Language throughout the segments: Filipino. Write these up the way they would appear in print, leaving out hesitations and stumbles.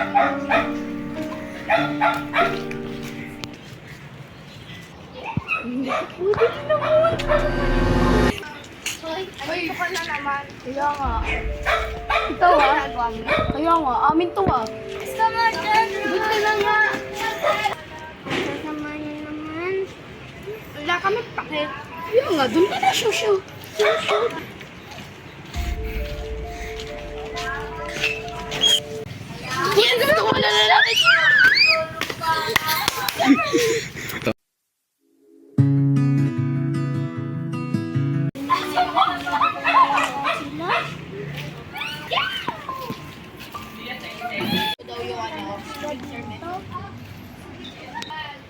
Pwede naman. Hoy, ka na naman. Kaya nga. Ito Kaya nga, amin to Basta nga dyan. Buti na nga. Kasama niya naman. Wala kami pakit. Kaya nga, doon ka na, shushu. Yan, gusto ko na natin.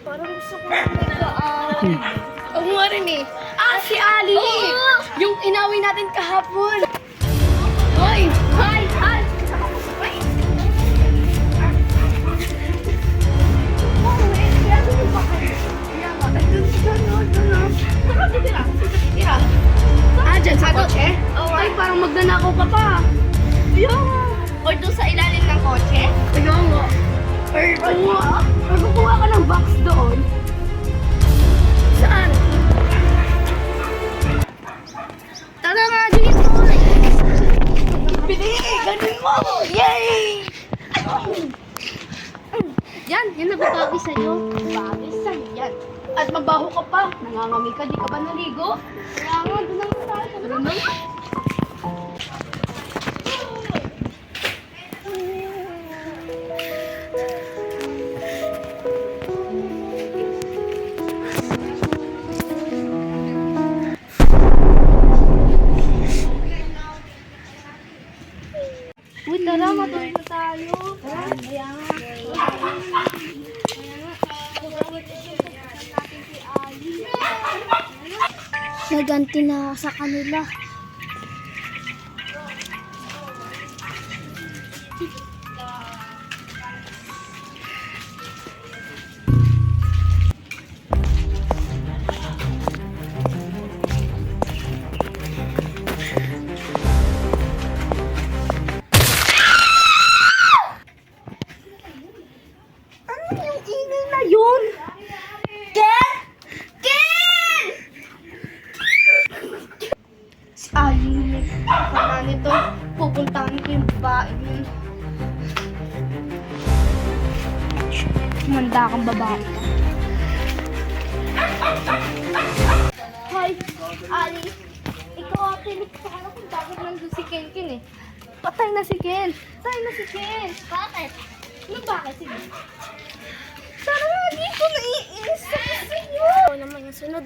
Parang gusto ko na mag-aaral. Oo nga rin eh. Si Ali! Yung inaway natin kahapon. Hoy! Hoy! Hoy! Dyan sa kotse? Ay, parang magnanakaw ka pa. Or doon sa ilalim ng kotse. Kaya nga. Or kukuha ka ng box doon. Saan? Tara nga dito! Bili! Ganun mo! Yay! Yan nababagi sa'yo. Bagay sa'yo yan. At mabaho ka pa. Nangangami ka, di ka ba naligo? Kaya nga, doon lang tayo. Ano na? Uy, tara, matulog na tayo. Kaya nga. Naganti na ako sa kanila. Ano yung ingay na yun? Ken! Ken! Si Ali, tama nito. Pupuntahan ko yung babae yun. Manda kang babae ka. Hoy, Ali. Ikaw ang pilit sa akin kung bakit nandun si Ken eh. Patay na si Ken. Bakit? Ano bakit? Sige. Tara nga dito, naiinis ako sa'yo. Ikaw naman yung sunod.